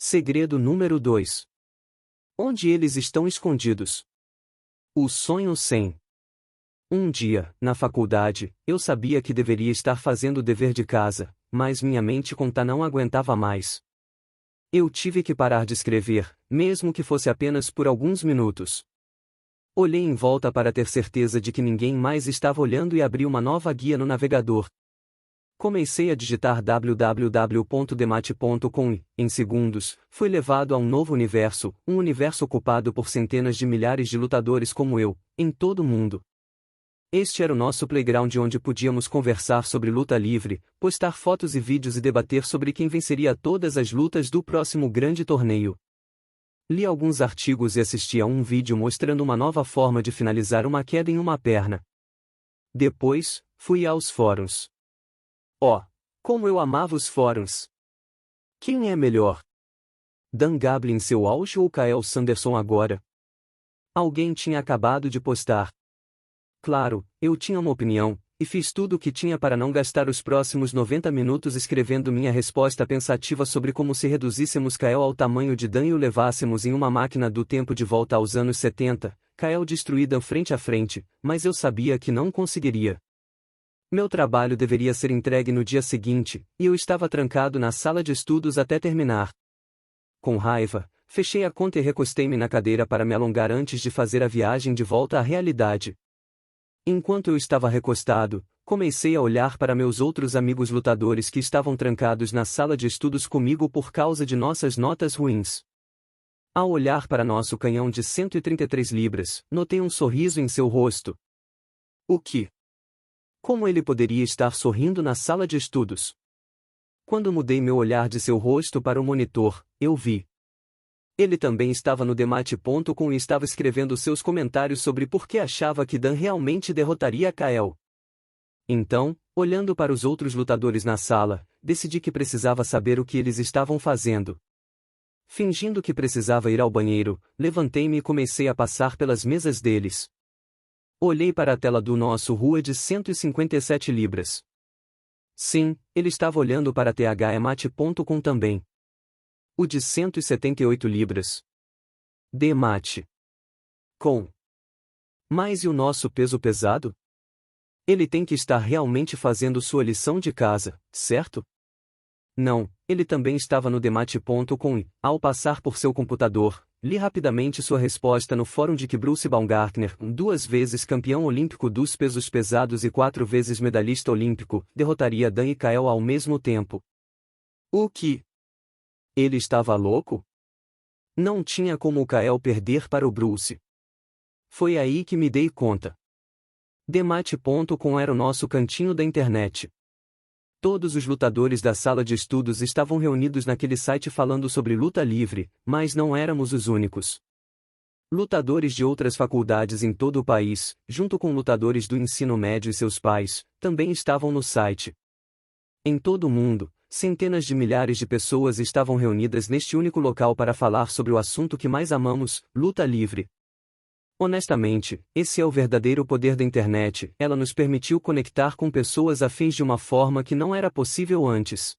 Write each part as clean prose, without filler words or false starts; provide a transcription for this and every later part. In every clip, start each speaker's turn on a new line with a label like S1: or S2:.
S1: Segredo número 2. Onde eles estão escondidos? O sonho 100. Um dia, na faculdade, eu sabia que deveria estar fazendo o dever de casa, mas minha mente conta não aguentava mais. Eu tive que parar de escrever, mesmo que fosse apenas por alguns minutos. Olhei em volta para ter certeza de que ninguém mais estava olhando e abri uma nova guia no navegador. Comecei a digitar www.demate.com e, em segundos, fui levado a um novo universo, um universo ocupado por centenas de milhares de lutadores como eu, em todo o mundo. Este era o nosso playground onde podíamos conversar sobre luta livre, postar fotos e vídeos e debater sobre quem venceria todas as lutas do próximo grande torneio. Li alguns artigos e assisti a um vídeo mostrando uma nova forma de finalizar uma queda em uma perna. Depois, fui aos fóruns. Oh, como eu amava os fóruns! Quem é melhor? Dan Gable em seu auge ou Cael Sanderson agora? Alguém tinha acabado de postar. Claro, eu tinha uma opinião, e fiz tudo o que tinha para não gastar os próximos 90 minutos escrevendo minha resposta pensativa sobre como se reduzíssemos Cael ao tamanho de Dan e o levássemos em uma máquina do tempo de volta aos anos 70, Cael destruir Dan frente a frente, mas eu sabia que não conseguiria. Meu trabalho deveria ser entregue no dia seguinte, e eu estava trancado na sala de estudos até terminar. Com raiva, fechei a conta e recostei-me na cadeira para me alongar antes de fazer a viagem de volta à realidade. Enquanto eu estava recostado, comecei a olhar para meus outros amigos lutadores que estavam trancados na sala de estudos comigo por causa de nossas notas ruins. Ao olhar para nosso canhão de 133 libras, notei um sorriso em seu rosto. O que? Como ele poderia estar sorrindo na sala de estudos? Quando mudei meu olhar de seu rosto para o monitor, eu vi. Ele também estava no Demate.com e estava escrevendo seus comentários sobre por que achava que Dan realmente derrotaria Cael. Então, olhando para os outros lutadores na sala, decidi que precisava saber o que eles estavam fazendo. Fingindo que precisava ir ao banheiro, levantei-me e comecei a passar pelas mesas deles. Olhei para a tela do nosso rua de 157 libras. Sim, ele estava olhando para themate.com também. O de 178 libras. Demate. Com. Mas e o nosso peso pesado? Ele tem que estar realmente fazendo sua lição de casa, certo? Não, ele também estava no Demate.com e, ao passar por seu computador, li rapidamente sua resposta no fórum de que Bruce Baumgartner, 2 vezes campeão olímpico dos pesos pesados e 4 vezes medalhista olímpico, derrotaria Dan e Cael ao mesmo tempo. O que? Ele estava louco? Não tinha como o Cael perder para o Bruce. Foi aí que me dei conta. Demate.com era o nosso cantinho da internet. Todos os lutadores da sala de estudos estavam reunidos naquele site falando sobre luta livre, mas não éramos os únicos. Lutadores de outras faculdades em todo o país, junto com lutadores do ensino médio e seus pais, também estavam no site. Em todo o mundo, centenas de milhares de pessoas estavam reunidas neste único local para falar sobre o assunto que mais amamos, luta livre. Honestamente, esse é o verdadeiro poder da internet, ela nos permitiu conectar com pessoas afins de uma forma que não era possível antes.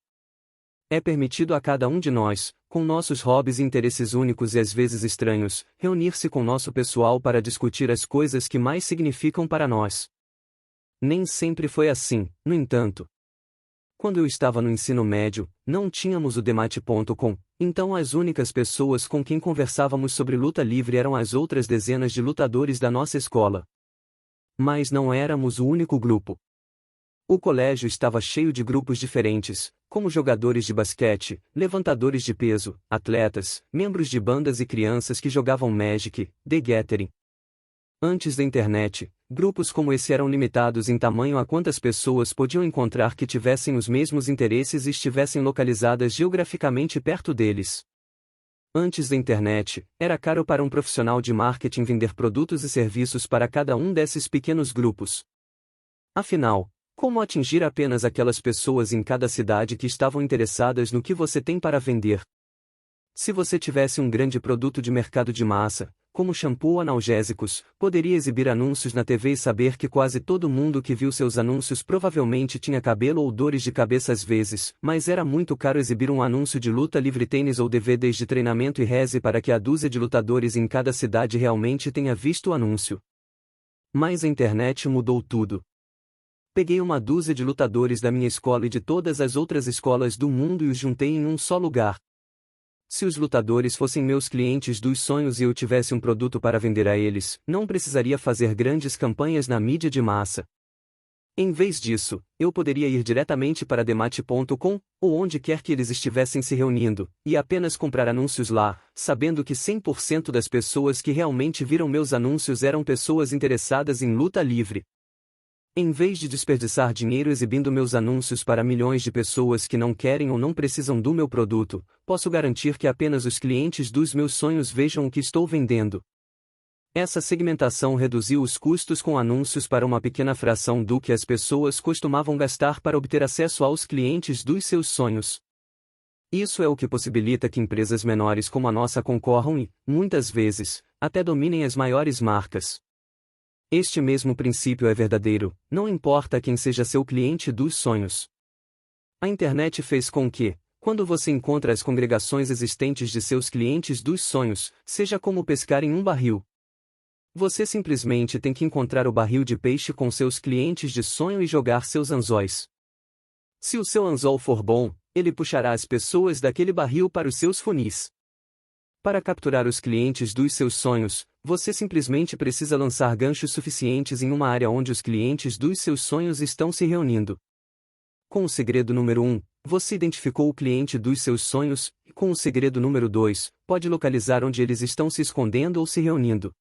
S1: É permitido a cada um de nós, com nossos hobbies e interesses únicos e às vezes estranhos, reunir-se com nosso pessoal para discutir as coisas que mais significam para nós. Nem sempre foi assim, no entanto. Quando eu estava no ensino médio, não tínhamos o Demate.com, então as únicas pessoas com quem conversávamos sobre luta livre eram as outras dezenas de lutadores da nossa escola. Mas não éramos o único grupo. O colégio estava cheio de grupos diferentes, como jogadores de basquete, levantadores de peso, atletas, membros de bandas e crianças que jogavam Magic, The Gathering. Antes da internet, grupos como esse eram limitados em tamanho a quantas pessoas podiam encontrar que tivessem os mesmos interesses e estivessem localizadas geograficamente perto deles. Antes da internet, era caro para um profissional de marketing vender produtos e serviços para cada um desses pequenos grupos. Afinal, como atingir apenas aquelas pessoas em cada cidade que estavam interessadas no que você tem para vender? Se você tivesse um grande produto de mercado de massa, como shampoo ou analgésicos, poderia exibir anúncios na TV e saber que quase todo mundo que viu seus anúncios provavelmente tinha cabelo ou dores de cabeça às vezes, mas era muito caro exibir um anúncio de luta livre, tênis ou DVDs de treinamento e reze para que a dúzia de lutadores em cada cidade realmente tenha visto o anúncio. Mas a internet mudou tudo. Peguei uma dúzia de lutadores da minha escola e de todas as outras escolas do mundo e os juntei em um só lugar. Se os lutadores fossem meus clientes dos sonhos e eu tivesse um produto para vender a eles, não precisaria fazer grandes campanhas na mídia de massa. Em vez disso, eu poderia ir diretamente para Demate.com, ou onde quer que eles estivessem se reunindo, e apenas comprar anúncios lá, sabendo que 100% das pessoas que realmente viram meus anúncios eram pessoas interessadas em luta livre. Em vez de desperdiçar dinheiro exibindo meus anúncios para milhões de pessoas que não querem ou não precisam do meu produto, posso garantir que apenas os clientes dos meus sonhos vejam o que estou vendendo. Essa segmentação reduziu os custos com anúncios para uma pequena fração do que as pessoas costumavam gastar para obter acesso aos clientes dos seus sonhos. Isso é o que possibilita que empresas menores como a nossa concorram e, muitas vezes, até dominem as maiores marcas. Este mesmo princípio é verdadeiro, não importa quem seja seu cliente dos sonhos. A internet fez com que, quando você encontra as congregações existentes de seus clientes dos sonhos, seja como pescar em um barril. Você simplesmente tem que encontrar o barril de peixe com seus clientes de sonho e jogar seus anzóis. Se o seu anzol for bom, ele puxará as pessoas daquele barril para os seus funis. Para capturar os clientes dos seus sonhos, você simplesmente precisa lançar ganchos suficientes em uma área onde os clientes dos seus sonhos estão se reunindo. Com o segredo número 1, você identificou o cliente dos seus sonhos, e com o segredo número 2, pode localizar onde eles estão se escondendo ou se reunindo.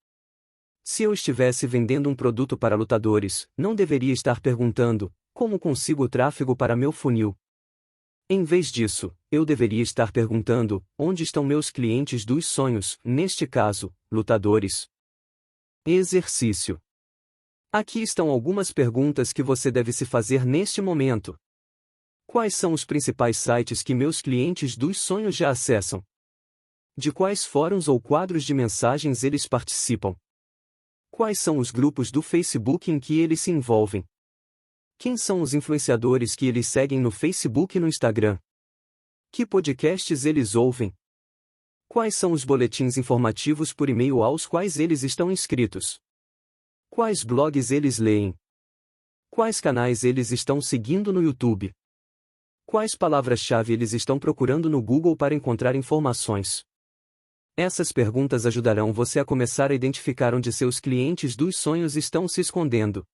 S1: Se eu estivesse vendendo um produto para lutadores, não deveria estar perguntando: como consigo o tráfego para meu funil? Em vez disso, eu deveria estar perguntando: onde estão meus clientes dos sonhos, neste caso, lutadores? Exercício. Aqui estão algumas perguntas que você deve se fazer neste momento. Quais são os principais sites que meus clientes dos sonhos já acessam? De quais fóruns ou quadros de mensagens eles participam? Quais são os grupos do Facebook em que eles se envolvem? Quem são os influenciadores que eles seguem no Facebook e no Instagram? Que podcasts eles ouvem? Quais são os boletins informativos por e-mail aos quais eles estão inscritos? Quais blogs eles leem? Quais canais eles estão seguindo no YouTube? Quais palavras-chave eles estão procurando no Google para encontrar informações? Essas perguntas ajudarão você a começar a identificar onde seus clientes dos sonhos estão se escondendo.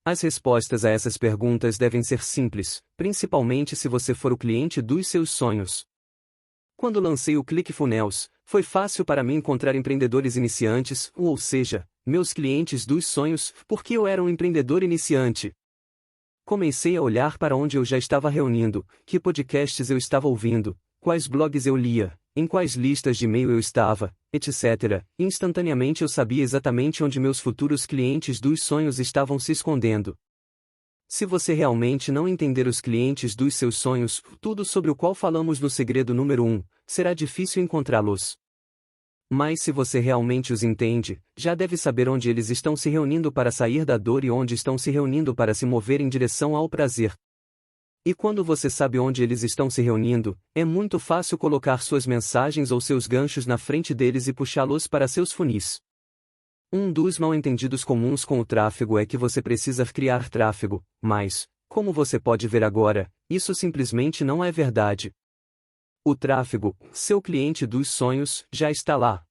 S1: As respostas a essas perguntas devem ser simples, principalmente se você for o cliente dos seus sonhos. Quando lancei o ClickFunnels, foi fácil para mim encontrar empreendedores iniciantes, ou seja, meus clientes dos sonhos, porque eu era um empreendedor iniciante. Comecei a olhar para onde eu já estava reunindo, que podcasts eu estava ouvindo, quais blogs eu lia, em quais listas de e-mail eu estava, etc. Instantaneamente eu sabia exatamente onde meus futuros clientes dos sonhos estavam se escondendo. Se você realmente não entender os clientes dos seus sonhos, tudo sobre o qual falamos no segredo número 1, será difícil encontrá-los. Mas se você realmente os entende, já deve saber onde eles estão se reunindo para sair da dor e onde estão se reunindo para se mover em direção ao prazer. E quando você sabe onde eles estão se reunindo, é muito fácil colocar suas mensagens ou seus ganchos na frente deles e puxá-los para seus funis. Um dos mal-entendidos comuns com o tráfego é que você precisa criar tráfego, mas, como você pode ver agora, isso simplesmente não é verdade. O tráfego, seu cliente dos sonhos, já está lá.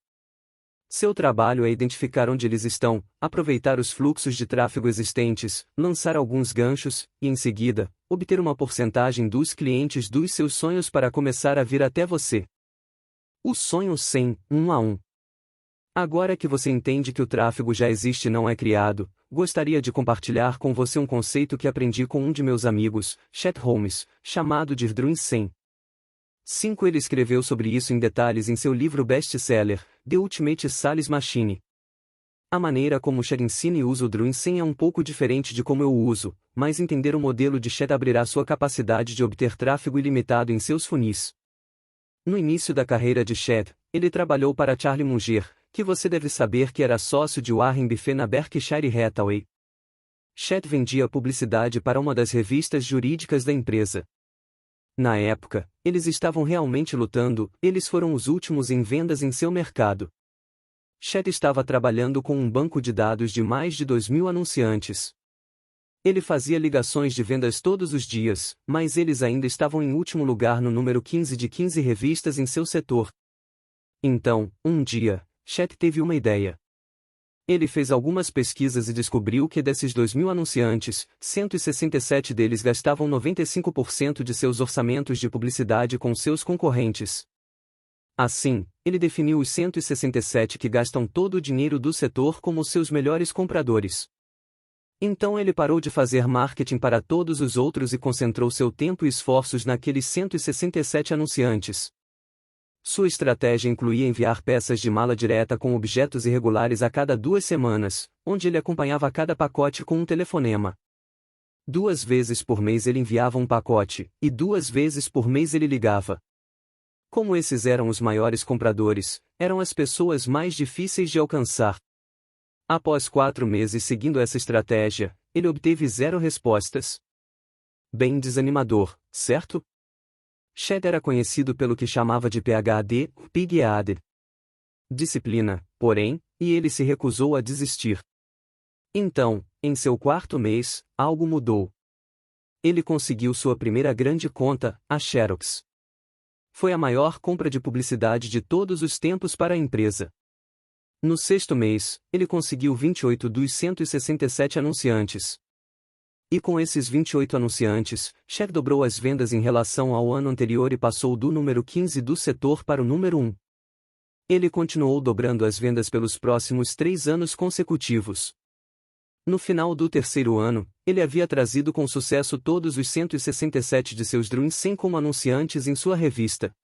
S1: Seu trabalho é identificar onde eles estão, aproveitar os fluxos de tráfego existentes, lançar alguns ganchos, e em seguida, obter uma porcentagem dos clientes dos seus sonhos para começar a vir até você. O sonho 100, 1 a 1. Agora que você entende que o tráfego já existe e não é criado, gostaria de compartilhar com você um conceito que aprendi com um de meus amigos, Chet Holmes, chamado de Dream 100. 5. Ele escreveu sobre isso em detalhes em seu livro best-seller, The Ultimate Sales Machine. A maneira como Chet ensina e usa o Dream 100 é um pouco diferente de como eu o uso, mas entender o modelo de Chet abrirá sua capacidade de obter tráfego ilimitado em seus funis. No início da carreira de Chet, ele trabalhou para Charlie Munger, que você deve saber que era sócio de Warren Buffett na Berkshire Hathaway. Chet vendia publicidade para uma das revistas jurídicas da empresa. Na época, eles estavam realmente lutando, eles foram os últimos em vendas em seu mercado. Chet estava trabalhando com um banco de dados de mais de 2.000 anunciantes. Ele fazia ligações de vendas todos os dias, mas eles ainda estavam em último lugar no número 15 de 15 revistas em seu setor. Então, um dia, Chet teve uma ideia. Ele fez algumas pesquisas e descobriu que desses 2.000 anunciantes, 167 deles gastavam 95% de seus orçamentos de publicidade com seus concorrentes. Assim, ele definiu os 167 que gastam todo o dinheiro do setor como seus melhores compradores. Então ele parou de fazer marketing para todos os outros e concentrou seu tempo e esforços naqueles 167 anunciantes. Sua estratégia incluía enviar peças de mala direta com objetos irregulares a cada 2 semanas, onde ele acompanhava cada pacote com um telefonema. 2 vezes por mês ele enviava um pacote, e 2 vezes por mês ele ligava. Como esses eram os maiores compradores, eram as pessoas mais difíceis de alcançar. Após 4 meses seguindo essa estratégia, ele obteve 0 respostas. Bem desanimador, certo? Chet era conhecido pelo que chamava de PhD, Pig-Headed. Disciplina, porém, e ele se recusou a desistir. Então, em seu 4º mês, algo mudou. Ele conseguiu sua primeira grande conta, a Xerox. Foi a maior compra de publicidade de todos os tempos para a empresa. No 6º mês, ele conseguiu 28 dos 167 anunciantes. E com esses 28 anunciantes, Chet dobrou as vendas em relação ao ano anterior e passou do número 15 do setor para o número 1. Ele continuou dobrando as vendas pelos próximos 3 anos consecutivos. No final do 3º ano, ele havia trazido com sucesso todos os 167 de seus Dream 100 como anunciantes em sua revista.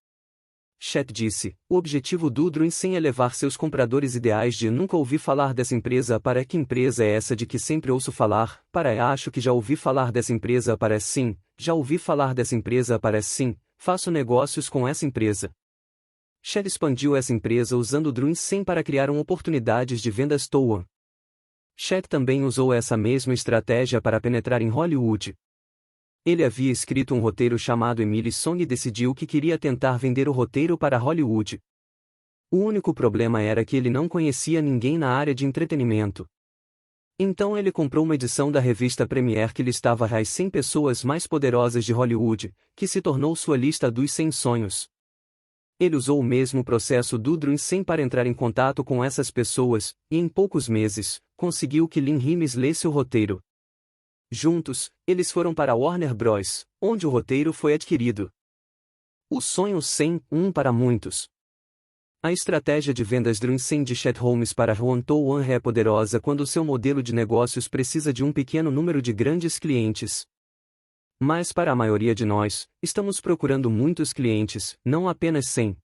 S1: Chet disse, o objetivo do Dream 100 é levar seus compradores ideais de nunca ouvi falar dessa empresa para que empresa é essa de que sempre ouço falar, para acho que já ouvi falar dessa empresa para sim, já ouvi falar dessa empresa para sim, faço negócios com essa empresa. Chet expandiu essa empresa usando o Dream 100 para criar oportunidades de vendas TOA. Chet também usou essa mesma estratégia para penetrar em Hollywood. Ele havia escrito um roteiro chamado Emily Song e decidiu que queria tentar vender o roteiro para Hollywood. O único problema era que ele não conhecia ninguém na área de entretenimento. Então ele comprou uma edição da revista Premiere que listava as 100 pessoas mais poderosas de Hollywood, que se tornou sua lista dos 100 sonhos. Ele usou o mesmo processo do Dream 100 para entrar em contato com essas pessoas, e em poucos meses, conseguiu que Lynn Rimes lesse o roteiro. Juntos, eles foram para Warner Bros., onde o roteiro foi adquirido. O sonho 100, para muitos. A estratégia de vendas Dream 100 de Chet Holmes para Juan Touan é poderosa quando seu modelo de negócios precisa de um pequeno número de grandes clientes. Mas para a maioria de nós, estamos procurando muitos clientes, não apenas 100.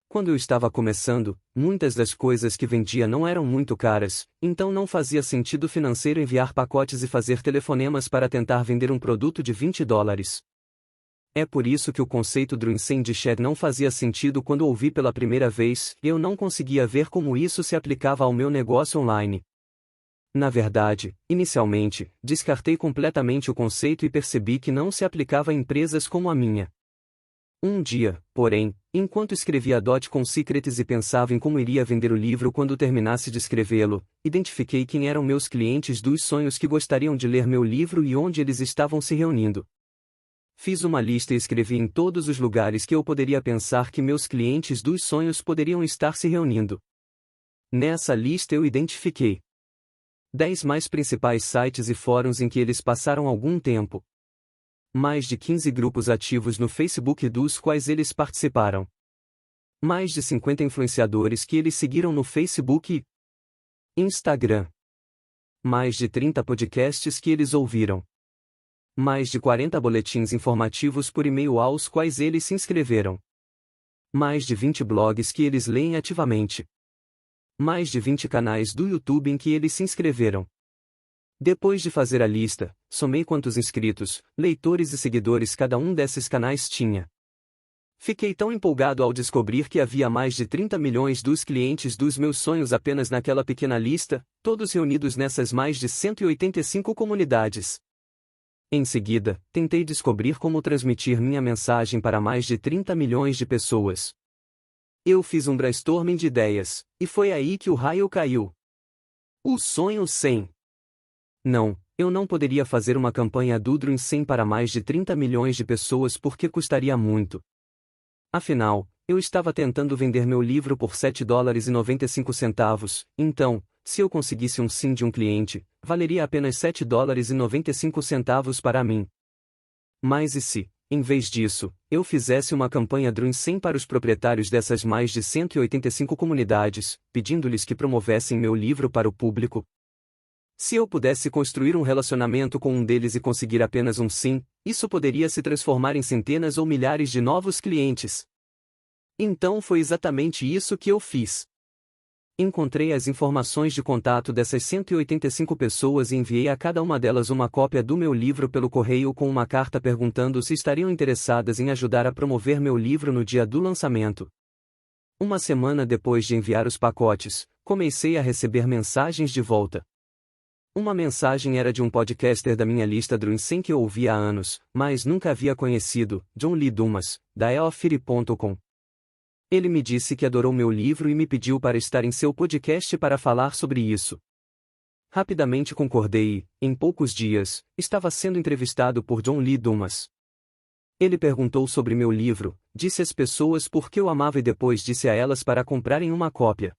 S1: Quando eu estava começando, muitas das coisas que vendia não eram muito caras, então não fazia sentido financeiro enviar pacotes e fazer telefonemas para tentar vender um produto de $20. É por isso que o conceito Dream 100 de Chet não fazia sentido quando ouvi pela primeira vez, e eu não conseguia ver como isso se aplicava ao meu negócio online. Na verdade, inicialmente, descartei completamente o conceito e percebi que não se aplicava a empresas como a minha. Um dia, porém, enquanto escrevia .com Secrets e pensava em como iria vender o livro quando terminasse de escrevê-lo, identifiquei quem eram meus clientes dos sonhos que gostariam de ler meu livro e onde eles estavam se reunindo. Fiz uma lista e escrevi em todos os lugares que eu poderia pensar que meus clientes dos sonhos poderiam estar se reunindo. Nessa lista eu identifiquei 10 mais principais sites e fóruns em que eles passaram algum tempo. Mais de 15 grupos ativos no Facebook dos quais eles participaram. Mais de 50 influenciadores que eles seguiram no Facebook e Instagram. Mais de 30 podcasts que eles ouviram. Mais de 40 boletins informativos por e-mail aos quais eles se inscreveram. Mais de 20 blogs que eles leem ativamente. Mais de 20 canais do YouTube em que eles se inscreveram. Depois de fazer a lista, somei quantos inscritos, leitores e seguidores cada um desses canais tinha. Fiquei tão empolgado ao descobrir que havia mais de 30 milhões dos clientes dos meus sonhos apenas naquela pequena lista, todos reunidos nessas mais de 185 comunidades. Em seguida, tentei descobrir como transmitir minha mensagem para mais de 30 milhões de pessoas. Eu fiz um brainstorming de ideias, e foi aí que o raio caiu. O sonho 100. Não, eu não poderia fazer uma campanha do Dream 100 para mais de 30 milhões de pessoas porque custaria muito. Afinal, eu estava tentando vender meu livro por $7,95, então, se eu conseguisse um sim de um cliente, valeria apenas $7,95 para mim. Mas e se, em vez disso, eu fizesse uma campanha Dream 100 para os proprietários dessas mais de 185 comunidades, pedindo-lhes que promovessem meu livro para o público? Se eu pudesse construir um relacionamento com um deles e conseguir apenas um sim, isso poderia se transformar em centenas ou milhares de novos clientes. Então foi exatamente isso que eu fiz. Encontrei as informações de contato dessas 185 pessoas e enviei a cada uma delas uma cópia do meu livro pelo correio com uma carta perguntando se estariam interessadas em ajudar a promover meu livro no dia do lançamento. Uma semana depois de enviar os pacotes, comecei a receber mensagens de volta. Uma mensagem era de um podcaster da minha lista Dream 100 que eu ouvia há anos, mas nunca havia conhecido, John Lee Dumas, da EOFire.com. Ele me disse que adorou meu livro e me pediu para estar em seu podcast para falar sobre isso. Rapidamente concordei e, em poucos dias, estava sendo entrevistado por John Lee Dumas. Ele perguntou sobre meu livro, disse às pessoas por que eu amava e depois disse a elas para comprarem uma cópia.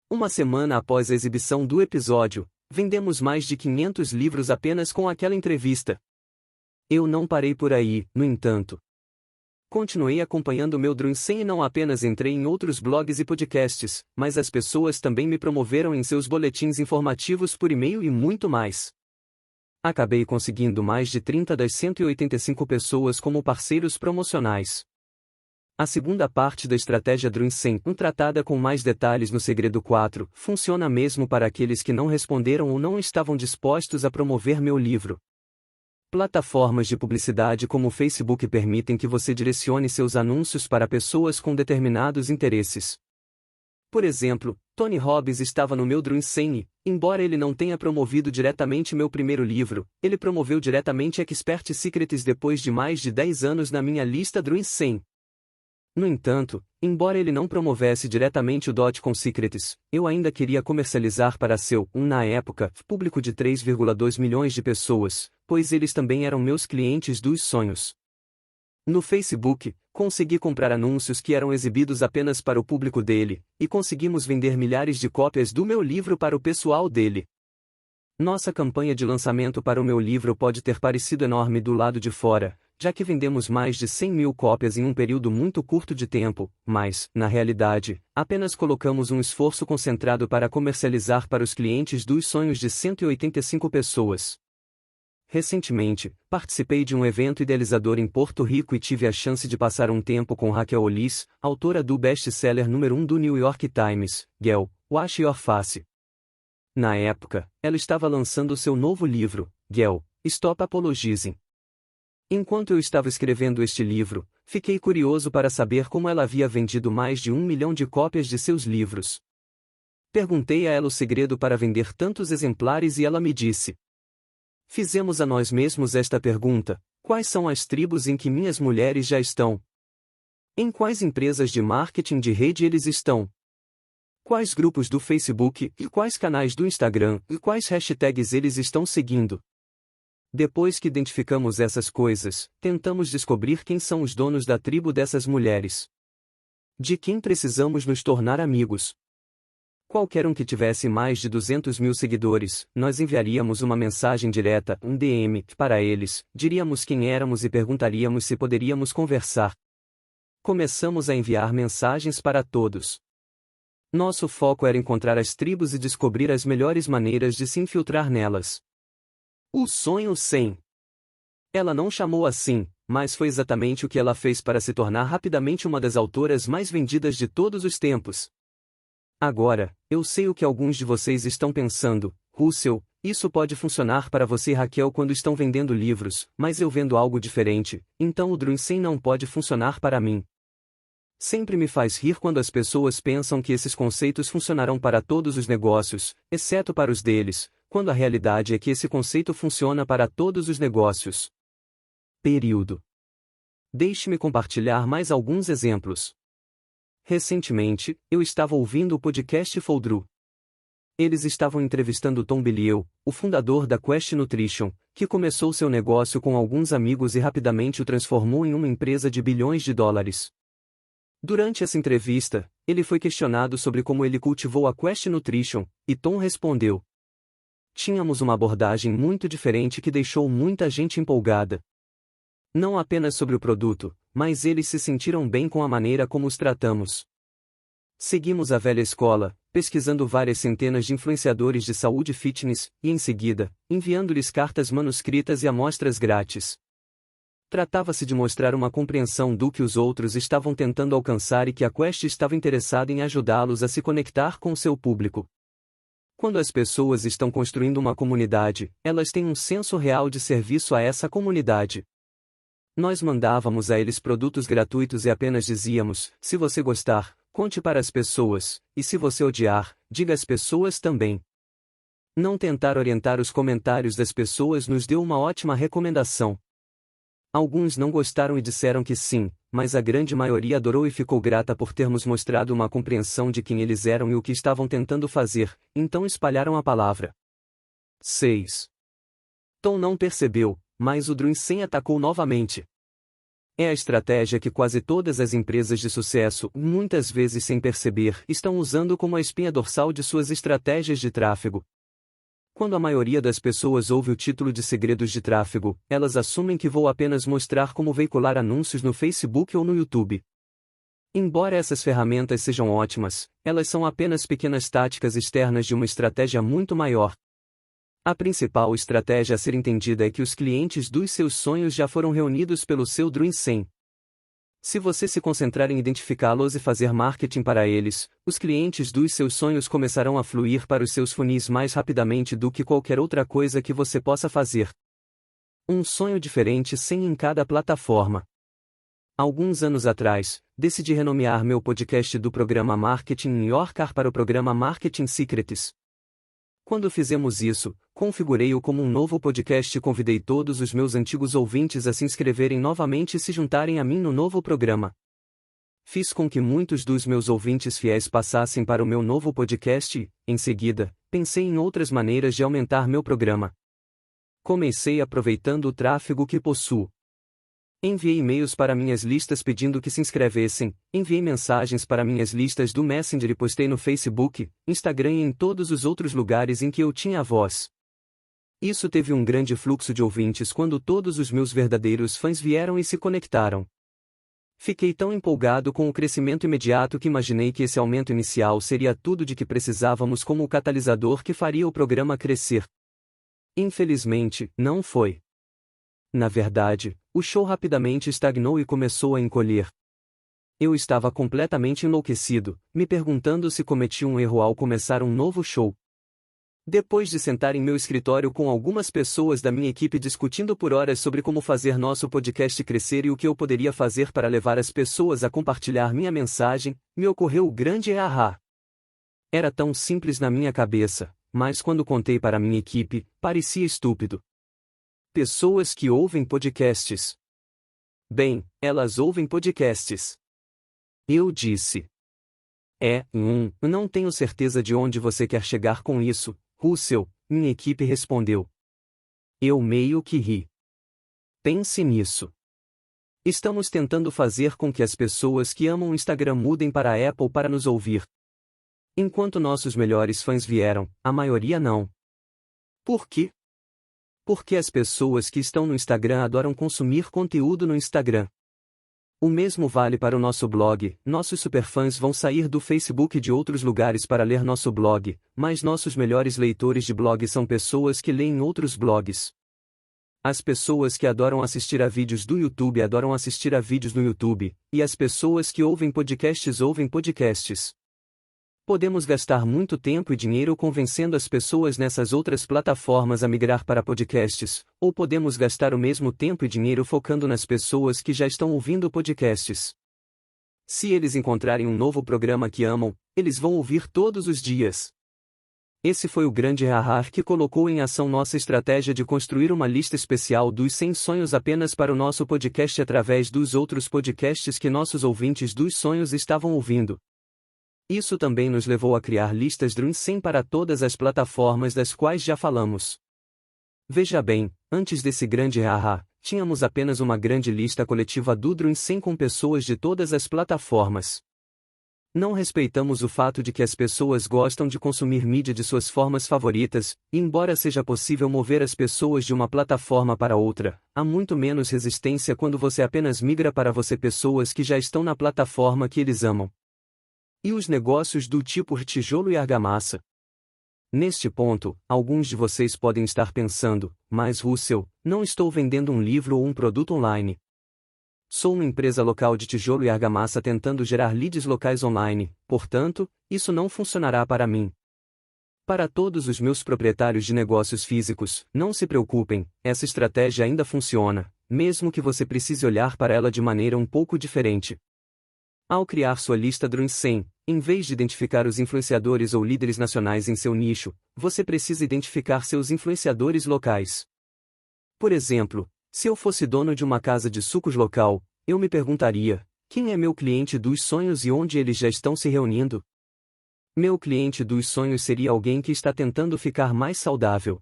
S1: Uma semana após a exibição do episódio, vendemos mais de 500 livros apenas com aquela entrevista. Eu não parei por aí, no entanto. Continuei acompanhando meu Dream 100 e não apenas entrei em outros blogs e podcasts, mas as pessoas também me promoveram em seus boletins informativos por e-mail e muito mais. Acabei conseguindo mais de 30 das 185 pessoas como parceiros promocionais. A segunda parte da estratégia Dream 100, tratada com mais detalhes no segredo 4, funciona mesmo para aqueles que não responderam ou não estavam dispostos a promover meu livro. Plataformas de publicidade como o Facebook permitem que você direcione seus anúncios para pessoas com determinados interesses. Por exemplo, Tony Robbins estava no meu Dream 100 e, embora ele não tenha promovido diretamente meu primeiro livro, ele promoveu diretamente Expert Secrets depois de mais de 10 anos na minha lista Dream 100. No entanto, embora ele não promovesse diretamente o .com Secrets, eu ainda queria comercializar para seu, na época, público de 3,2 milhões de pessoas, pois eles também eram meus clientes dos sonhos. No Facebook, consegui comprar anúncios que eram exibidos apenas para o público dele, e conseguimos vender milhares de cópias do meu livro para o pessoal dele. Nossa campanha de lançamento para o meu livro pode ter parecido enorme do lado de fora, já que vendemos mais de 100 mil cópias em um período muito curto de tempo, mas, na realidade, apenas colocamos um esforço concentrado para comercializar para os clientes dos sonhos de 185 pessoas. Recentemente, participei de um evento idealizador em Porto Rico e tive a chance de passar um tempo com Raquel Olis, autora do best-seller número 1 do New York Times, Girl, Wash Your Face. Na época, ela estava lançando seu novo livro, Girl, Stop Apologizing. Enquanto eu estava escrevendo este livro, fiquei curioso para saber como ela havia vendido mais de 1 milhão de cópias de seus livros. Perguntei a ela o segredo para vender tantos exemplares e ela me disse: fizemos a nós mesmos esta pergunta: quais são as tribos em que minhas mulheres já estão? Em quais empresas de marketing de rede eles estão? Quais grupos do Facebook e quais canais do Instagram e quais hashtags eles estão seguindo? Depois que identificamos essas coisas, tentamos descobrir quem são os donos da tribo dessas mulheres. De quem precisamos nos tornar amigos. Qualquer um que tivesse mais de 200 mil seguidores, nós enviaríamos uma mensagem direta, um DM, para eles, diríamos quem éramos e perguntaríamos se poderíamos conversar. Começamos a enviar mensagens para todos. Nosso foco era encontrar as tribos e descobrir as melhores maneiras de se infiltrar nelas. O sonho 100. Ela não chamou assim, mas foi exatamente o que ela fez para se tornar rapidamente uma das autoras mais vendidas de todos os tempos. Agora, eu sei o que alguns de vocês estão pensando: Russell, isso pode funcionar para você e Raquel quando estão vendendo livros, mas eu vendo algo diferente, então o Dream 100 não pode funcionar para mim. Sempre me faz rir quando as pessoas pensam que esses conceitos funcionarão para todos os negócios, exceto para os deles, quando a realidade é que esse conceito funciona para todos os negócios. Período. Deixe-me compartilhar mais alguns exemplos. Recentemente, eu estava ouvindo o podcast Foldru. Eles estavam entrevistando Tom Bilyeu, o fundador da Quest Nutrition, que começou seu negócio com alguns amigos e rapidamente o transformou em uma empresa de bilhões de dólares. Durante essa entrevista, ele foi questionado sobre como ele cultivou a Quest Nutrition, e Tom respondeu: "Tínhamos uma abordagem muito diferente que deixou muita gente empolgada. Não apenas sobre o produto, mas eles se sentiram bem com a maneira como os tratamos. Seguimos a velha escola, pesquisando várias centenas de influenciadores de saúde e fitness, e em seguida, enviando-lhes cartas manuscritas e amostras grátis. Tratava-se de mostrar uma compreensão do que os outros estavam tentando alcançar e que a Quest estava interessada em ajudá-los a se conectar com seu público. Quando as pessoas estão construindo uma comunidade, elas têm um senso real de serviço a essa comunidade. Nós mandávamos a eles produtos gratuitos e apenas dizíamos: se você gostar, conte para as pessoas, e se você odiar, diga às pessoas também. Não tentar orientar os comentários das pessoas nos deu uma ótima recomendação. Alguns não gostaram e disseram que sim, mas a grande maioria adorou e ficou grata por termos mostrado uma compreensão de quem eles eram e o que estavam tentando fazer, então espalharam a palavra. 6. Tom não percebeu, mas o Drunsen atacou novamente. É a estratégia que quase todas as empresas de sucesso, muitas vezes sem perceber, estão usando como a espinha dorsal de suas estratégias de tráfego. Quando a maioria das pessoas ouve o título de segredos de tráfego, elas assumem que vou apenas mostrar como veicular anúncios no Facebook ou no YouTube. Embora essas ferramentas sejam ótimas, elas são apenas pequenas táticas externas de uma estratégia muito maior. A principal estratégia a ser entendida é que os clientes dos seus sonhos já foram reunidos pelo seu Drunsen. Se você se concentrar em identificá-los e fazer marketing para eles, os clientes dos seus sonhos começarão a fluir para os seus funis mais rapidamente do que qualquer outra coisa que você possa fazer. Um sonho diferente 100 em cada plataforma. Alguns anos atrás, decidi renomear meu podcast do programa Marketing New Yorker para o programa Marketing Secrets. Quando fizemos isso, configurei-o como um novo podcast e convidei todos os meus antigos ouvintes a se inscreverem novamente e se juntarem a mim no novo programa. Fiz com que muitos dos meus ouvintes fiéis passassem para o meu novo podcast e, em seguida, pensei em outras maneiras de aumentar meu programa. Comecei aproveitando o tráfego que possuo. Enviei e-mails para minhas listas pedindo que se inscrevessem, enviei mensagens para minhas listas do Messenger e postei no Facebook, Instagram e em todos os outros lugares em que eu tinha voz. Isso teve um grande fluxo de ouvintes quando todos os meus verdadeiros fãs vieram e se conectaram. Fiquei tão empolgado com o crescimento imediato que imaginei que esse aumento inicial seria tudo de que precisávamos como o catalisador que faria o programa crescer. Infelizmente, não foi. Na verdade, o show rapidamente estagnou e começou a encolher. Eu estava completamente enlouquecido, me perguntando se cometi um erro ao começar um novo show. Depois de sentar em meu escritório com algumas pessoas da minha equipe discutindo por horas sobre como fazer nosso podcast crescer e o que eu poderia fazer para levar as pessoas a compartilhar minha mensagem, me ocorreu o grande ahá. Era tão simples na minha cabeça, mas quando contei para minha equipe, parecia estúpido. Pessoas que ouvem podcasts. Bem, elas ouvem podcasts. Eu disse. Não tenho certeza de onde você quer chegar com isso, Russell, minha equipe respondeu. Eu meio que ri. Pense nisso. Estamos tentando fazer com que as pessoas que amam o Instagram mudem para a Apple para nos ouvir. Enquanto nossos melhores fãs vieram, a maioria não. Por quê? Porque as pessoas que estão no Instagram adoram consumir conteúdo no Instagram. O mesmo vale para o nosso blog, nossos superfãs vão sair do Facebook e de outros lugares para ler nosso blog, mas nossos melhores leitores de blog são pessoas que leem outros blogs. As pessoas que adoram assistir a vídeos do YouTube adoram assistir a vídeos no YouTube, e as pessoas que ouvem podcasts. Podemos gastar muito tempo e dinheiro convencendo as pessoas nessas outras plataformas a migrar para podcasts, ou podemos gastar o mesmo tempo e dinheiro focando nas pessoas que já estão ouvindo podcasts. Se eles encontrarem um novo programa que amam, eles vão ouvir todos os dias. Esse foi o grande Rahar que colocou em ação nossa estratégia de construir uma lista especial dos 100 sonhos apenas para o nosso podcast através dos outros podcasts que nossos ouvintes dos sonhos estavam ouvindo. Isso também nos levou a criar listas Dream 100 para todas as plataformas das quais já falamos. Veja bem, antes desse grande Rahar, tínhamos apenas uma grande lista coletiva do Dream 100 com pessoas de todas as plataformas. Não respeitamos o fato de que as pessoas gostam de consumir mídia de suas formas favoritas, e embora seja possível mover as pessoas de uma plataforma para outra, há muito menos resistência quando você apenas migra para você pessoas que já estão na plataforma que eles amam. E os negócios do tipo tijolo e argamassa? Neste ponto, alguns de vocês podem estar pensando, mas Russell, não estou vendendo um livro ou um produto online. Sou uma empresa local de tijolo e argamassa tentando gerar leads locais online, portanto, isso não funcionará para mim. Para todos os meus proprietários de negócios físicos, não se preocupem, essa estratégia ainda funciona, mesmo que você precise olhar para ela de maneira um pouco diferente. Ao criar sua lista Dream 100, em vez de identificar os influenciadores ou líderes nacionais em seu nicho, você precisa identificar seus influenciadores locais. Por exemplo, se eu fosse dono de uma casa de sucos local, eu me perguntaria: quem é meu cliente dos sonhos e onde eles já estão se reunindo? Meu cliente dos sonhos seria alguém que está tentando ficar mais saudável.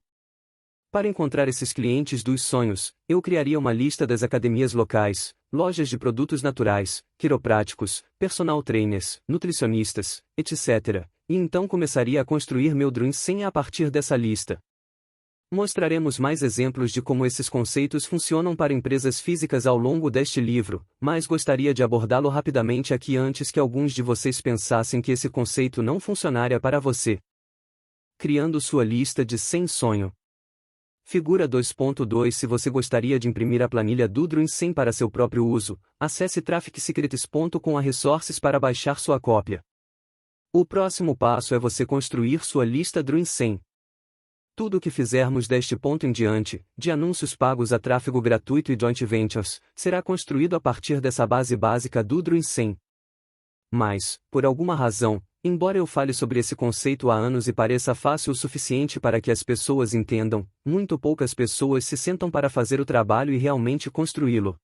S1: Para encontrar esses clientes dos sonhos, eu criaria uma lista das academias locais, lojas de produtos naturais, quiropráticos, personal trainers, nutricionistas, etc., e então começaria a construir meu Dream 100 a partir dessa lista. Mostraremos mais exemplos de como esses conceitos funcionam para empresas físicas ao longo deste livro, mas gostaria de abordá-lo rapidamente aqui antes que alguns de vocês pensassem que esse conceito não funcionaria para você. Criando sua lista de 100 sonho. Figura 2.2 Se você gostaria de imprimir a planilha do Dream 100 para seu próprio uso, acesse trafficsecrets.com/resources para baixar sua cópia. O próximo passo é você construir sua lista Dream 100. Tudo o que fizermos deste ponto em diante, de anúncios pagos a tráfego gratuito e joint ventures, será construído a partir dessa base básica do Dream 100. Mas, por alguma razão, embora eu fale sobre esse conceito há anos e pareça fácil o suficiente para que as pessoas entendam, muito poucas pessoas se sentam para fazer o trabalho e realmente construí-lo.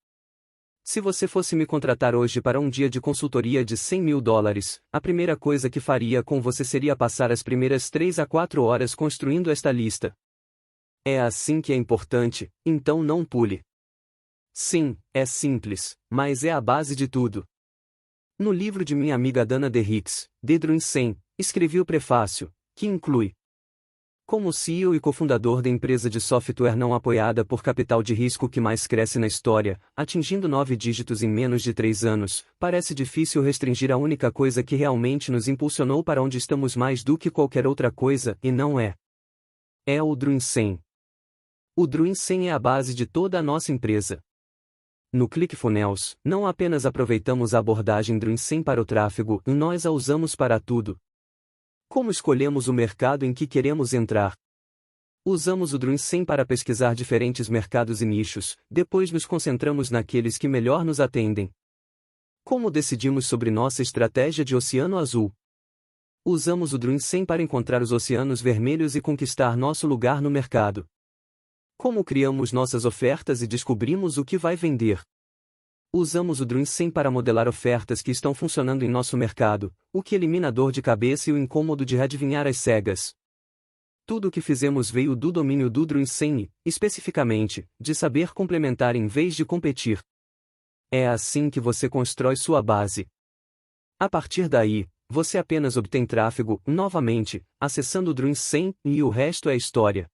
S1: Se você fosse me contratar hoje para um dia de consultoria de $100.000, a primeira coisa que faria com você seria passar as primeiras 3 a 4 horas construindo esta lista. É assim que é importante, então não pule. Sim, é simples, mas é a base de tudo. No livro de minha amiga Dana D. Hicks, The Dream 100, escrevi o prefácio, que inclui: como CEO e cofundador da empresa de software não apoiada por capital de risco que mais cresce na história, atingindo 9 dígitos em menos de 3 anos, parece difícil restringir a única coisa que realmente nos impulsionou para onde estamos mais do que qualquer outra coisa, e não é. É o Dream 100. O Dream 100 é a base de toda a nossa empresa. No ClickFunnels, não apenas aproveitamos a abordagem Dream 100 para o tráfego, nós a usamos para tudo. Como escolhemos o mercado em que queremos entrar? Usamos o Dream 100 para pesquisar diferentes mercados e nichos, depois nos concentramos naqueles que melhor nos atendem. Como decidimos sobre nossa estratégia de Oceano Azul? Usamos o Dream 100 para encontrar os oceanos vermelhos e conquistar nosso lugar no mercado. Como criamos nossas ofertas e descobrimos o que vai vender? Usamos o Dream 100 para modelar ofertas que estão funcionando em nosso mercado, o que elimina a dor de cabeça e o incômodo de adivinhar às cegas. Tudo o que fizemos veio do domínio do Dream 100 e, especificamente, de saber complementar em vez de competir. É assim que você constrói sua base. A partir daí, você apenas obtém tráfego, novamente, acessando o Dream 100, e o resto é história.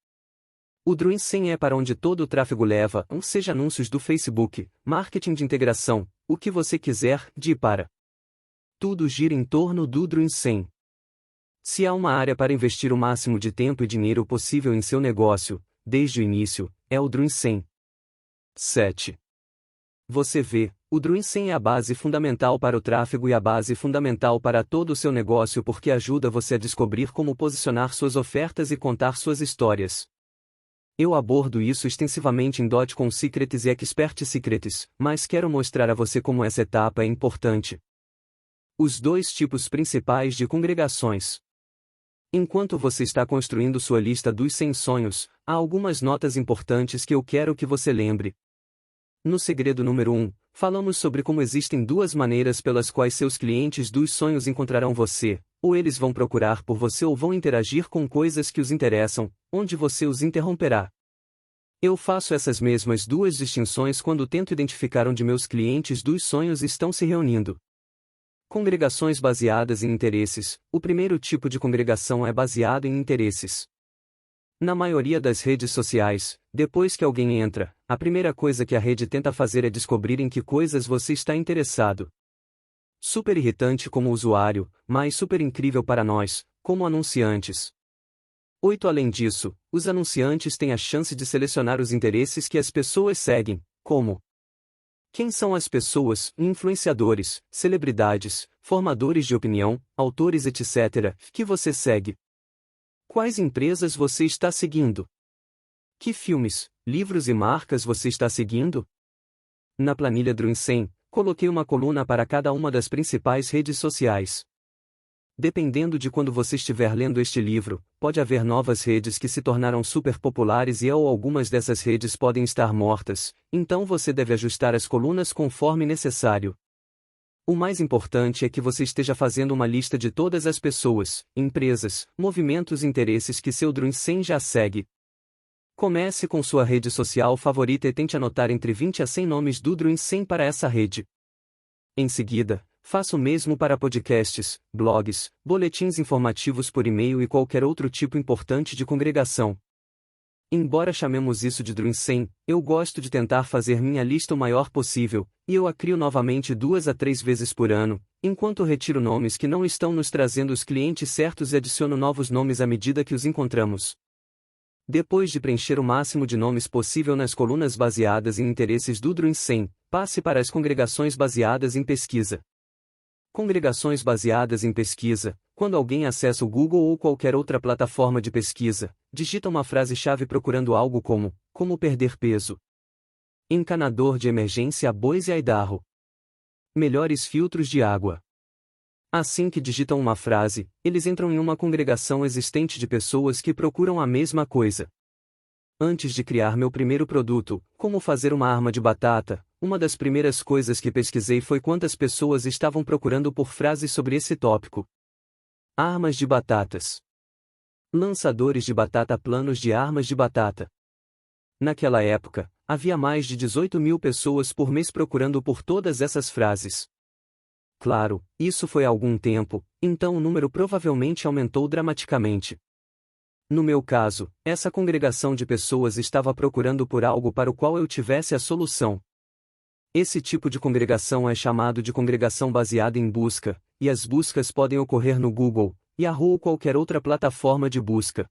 S1: O Dream 100 é para onde todo o tráfego leva, seja anúncios do Facebook, marketing de integração, o que você quiser, de ir para. Tudo gira em torno do Dream 100. Se há uma área para investir o máximo de tempo e dinheiro possível em seu negócio, desde o início, é o Dream 100. 7. Você vê, o Dream 100 é a base fundamental para o tráfego e a base fundamental para todo o seu negócio porque ajuda você a descobrir como posicionar suas ofertas e contar suas histórias. Eu abordo isso extensivamente em .com Secrets e Expert Secrets, mas quero mostrar a você como essa etapa é importante. Os dois tipos principais de congregações. Enquanto você está construindo sua lista dos 100 sonhos, há algumas notas importantes que eu quero que você lembre. No segredo número 1, falamos sobre como existem duas maneiras pelas quais seus clientes dos sonhos encontrarão você: ou eles vão procurar por você ou vão interagir com coisas que os interessam, onde você os interromperá. Eu faço essas mesmas duas distinções quando tento identificar onde meus clientes dos sonhos estão se reunindo. Congregações baseadas em interesses. O primeiro tipo de congregação é baseado em interesses. Na maioria das redes sociais, depois que alguém entra, a primeira coisa que a rede tenta fazer é descobrir em que coisas você está interessado. Super irritante como usuário, mas super incrível para nós, como anunciantes. 8. Além disso, os anunciantes têm a chance de selecionar os interesses que as pessoas seguem, como: quem são as pessoas, influenciadores, celebridades, formadores de opinião, autores etc., que você segue? Quais empresas você está seguindo? Que filmes, livros e marcas você está seguindo? Na planilha Dream 100, coloquei uma coluna para cada uma das principais redes sociais. Dependendo de quando você estiver lendo este livro, pode haver novas redes que se tornaram super populares e ou algumas dessas redes podem estar mortas, então você deve ajustar as colunas conforme necessário. O mais importante é que você esteja fazendo uma lista de todas as pessoas, empresas, movimentos e interesses que seu Dream 100 já segue. Comece com sua rede social favorita e tente anotar entre 20 a 100 nomes do Dream 100 para essa rede. Em seguida, faça o mesmo para podcasts, blogs, boletins informativos por e-mail e qualquer outro tipo importante de congregação. Embora chamemos isso de Dream 100, eu gosto de tentar fazer minha lista o maior possível, e eu a crio novamente 2 a 3 vezes por ano, enquanto retiro nomes que não estão nos trazendo os clientes certos e adiciono novos nomes à medida que os encontramos. Depois de preencher o máximo de nomes possível nas colunas baseadas em interesses do Dream 100, passe para as congregações baseadas em pesquisa. Congregações baseadas em pesquisa. Quando alguém acessa o Google ou qualquer outra plataforma de pesquisa, digita uma frase-chave procurando algo como: como perder peso. Encanador de emergência a bois e Idaho. Melhores filtros de água. Assim que digitam uma frase, eles entram em uma congregação existente de pessoas que procuram a mesma coisa. Antes de criar meu primeiro produto, como fazer uma arma de batata, uma das primeiras coisas que pesquisei foi quantas pessoas estavam procurando por frases sobre esse tópico. Armas de batatas. Lançadores de batata, planos de armas de batata. Naquela época, havia mais de 18 mil pessoas por mês procurando por todas essas frases. Claro, isso foi há algum tempo, então o número provavelmente aumentou dramaticamente. No meu caso, essa congregação de pessoas estava procurando por algo para o qual eu tivesse a solução. Esse tipo de congregação é chamado de congregação baseada em busca, e as buscas podem ocorrer no Google, Yahoo ou qualquer outra plataforma de busca.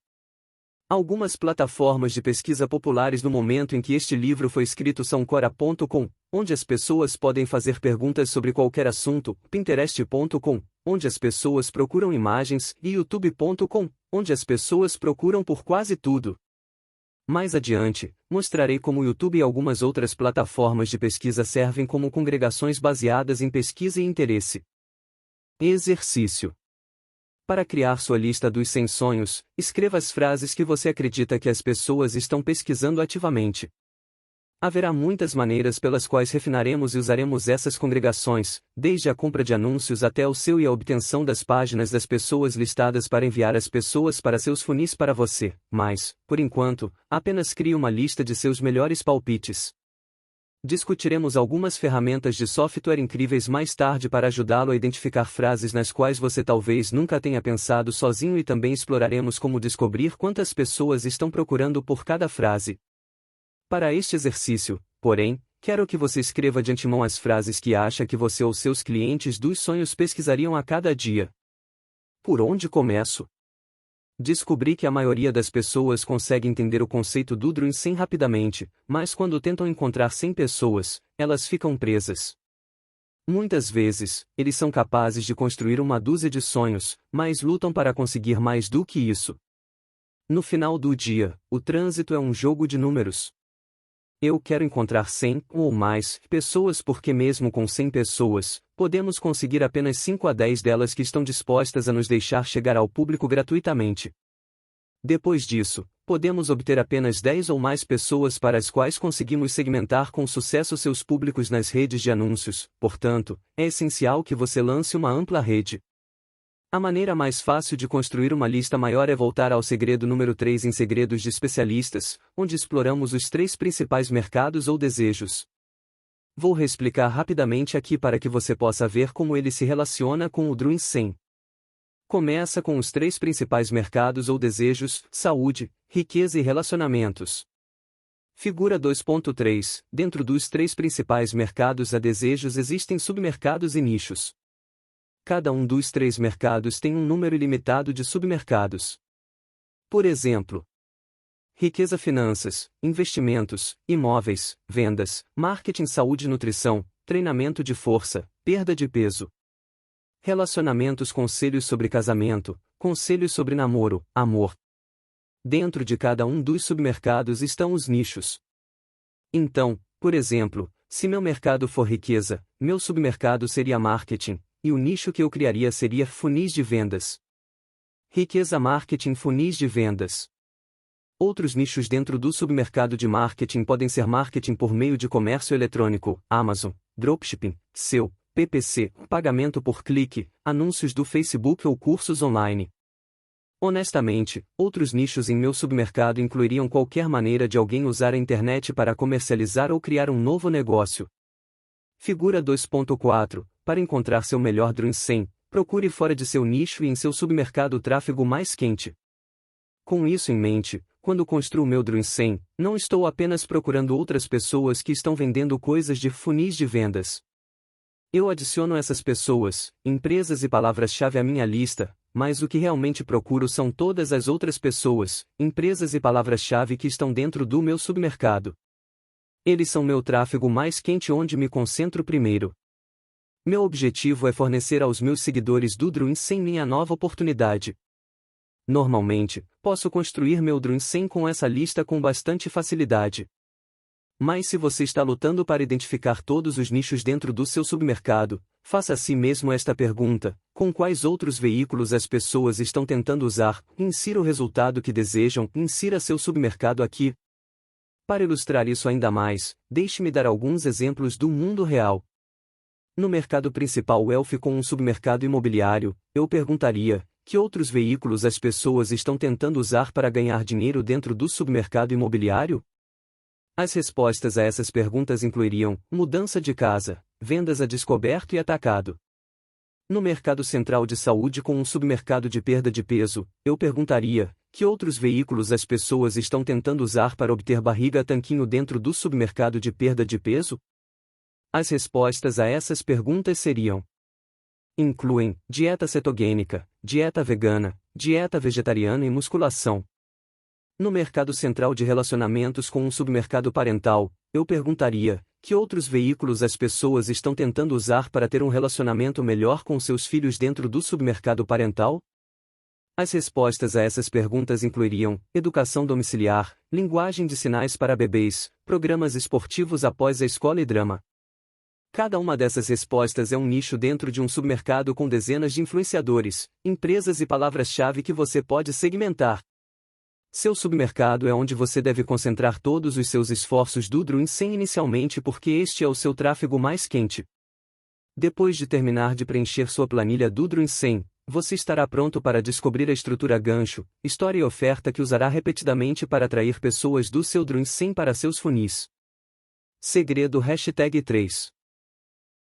S1: Algumas plataformas de pesquisa populares no momento em que este livro foi escrito são Quora.com, onde as pessoas podem fazer perguntas sobre qualquer assunto, Pinterest.com, onde as pessoas procuram imagens, e YouTube.com, onde as pessoas procuram por quase tudo. Mais adiante, mostrarei como o YouTube e algumas outras plataformas de pesquisa servem como congregações baseadas em pesquisa e interesse. Exercício. Para criar sua lista dos 100 sonhos, escreva as frases que você acredita que as pessoas estão pesquisando ativamente. Haverá muitas maneiras pelas quais refinaremos e usaremos essas congregações, desde a compra de anúncios até o seu e a obtenção das páginas das pessoas listadas para enviar as pessoas para seus funis para você, mas, por enquanto, apenas crie uma lista de seus melhores palpites. Discutiremos algumas ferramentas de software incríveis mais tarde para ajudá-lo a identificar frases nas quais você talvez nunca tenha pensado sozinho e também exploraremos como descobrir quantas pessoas estão procurando por cada frase. Para este exercício, porém, quero que você escreva de antemão as frases que acha que você ou seus clientes dos sonhos pesquisariam a cada dia. Por onde começo? Descobri que a maioria das pessoas consegue entender o conceito do Dream 100 rapidamente, mas quando tentam encontrar 100 pessoas, elas ficam presas. Muitas vezes, eles são capazes de construir uma dúzia de sonhos, mas lutam para conseguir mais do que isso. No final do dia, o trânsito é um jogo de números. Eu quero encontrar 100 ou mais pessoas porque mesmo com 100 pessoas, podemos conseguir apenas 5 a 10 delas que estão dispostas a nos deixar chegar ao público gratuitamente. Depois disso, podemos obter apenas 10 ou mais pessoas para as quais conseguimos segmentar com sucesso seus públicos nas redes de anúncios, portanto, é essencial que você lance uma ampla rede. A maneira mais fácil de construir uma lista maior é voltar ao segredo número 3 em Segredos de Especialistas, onde exploramos os 3 principais mercados ou desejos. Vou reexplicar rapidamente aqui para que você possa ver como ele se relaciona com o Dream 100. Começa com os 3 principais mercados ou desejos: saúde, riqueza e relacionamentos. Figura 2.3. Dentro dos 3 principais mercados a desejos existem submercados e nichos. Cada um dos 3 mercados tem um número ilimitado de submercados. Por exemplo, riqueza, finanças, investimentos, imóveis, vendas, marketing, saúde, nutrição, treinamento de força, perda de peso. Relacionamentos, conselhos sobre casamento, conselhos sobre namoro, amor. Dentro de cada um dos submercados estão os nichos. Então, por exemplo, se meu mercado for riqueza, meu submercado seria marketing, e o nicho que eu criaria seria funis de vendas. Riqueza, marketing, funis de vendas. Outros nichos dentro do submercado de marketing podem ser marketing por meio de comércio eletrônico, Amazon, dropshipping, SEO, PPC, pagamento por clique, anúncios do Facebook ou cursos online. Honestamente, outros nichos em meu submercado incluiriam qualquer maneira de alguém usar a internet para comercializar ou criar um novo negócio. Figura 2.4. Para encontrar seu melhor Dream 100, procure fora de seu nicho e em seu submercado o tráfego mais quente. Com isso em mente, quando construo meu Dream 100, não estou apenas procurando outras pessoas que estão vendendo coisas de funis de vendas. Eu adiciono essas pessoas, empresas e palavras-chave à minha lista, mas o que realmente procuro são todas as outras pessoas, empresas e palavras-chave que estão dentro do meu submercado. Eles são meu tráfego mais quente onde me concentro primeiro. Meu objetivo é fornecer aos meus seguidores do Dream 100 minha nova oportunidade. Normalmente, posso construir meu Dream 100 com essa lista com bastante facilidade. Mas se você está lutando para identificar todos os nichos dentro do seu submercado, faça a si mesmo esta pergunta: com quais outros veículos as pessoas estão tentando usar? Insira o resultado que desejam, insira seu submercado aqui. Para ilustrar isso ainda mais, deixe-me dar alguns exemplos do mundo real. No mercado principal Wealth com um submercado imobiliário, eu perguntaria: que outros veículos as pessoas estão tentando usar para ganhar dinheiro dentro do submercado imobiliário? As respostas a essas perguntas incluiriam mudança de casa, vendas a descoberto e atacado. No mercado central de saúde com um submercado de perda de peso, eu perguntaria: que outros veículos as pessoas estão tentando usar para obter barriga tanquinho dentro do submercado de perda de peso? As respostas a essas perguntas incluem dieta cetogênica, dieta vegana, dieta vegetariana e musculação. No mercado central de relacionamentos com um submercado parental, eu perguntaria: que outros veículos as pessoas estão tentando usar para ter um relacionamento melhor com seus filhos dentro do submercado parental? As respostas a essas perguntas incluiriam educação domiciliar, linguagem de sinais para bebês, programas esportivos após a escola e drama. Cada uma dessas respostas é um nicho dentro de um submercado com dezenas de influenciadores, empresas e palavras-chave que você pode segmentar. Seu submercado é onde você deve concentrar todos os seus esforços do Dream 100 inicialmente porque este é o seu tráfego mais quente. Depois de terminar de preencher sua planilha do Dream 100, você estará pronto para descobrir a estrutura gancho, história e oferta que usará repetidamente para atrair pessoas do seu Dream 100 para seus funis. Segredo #3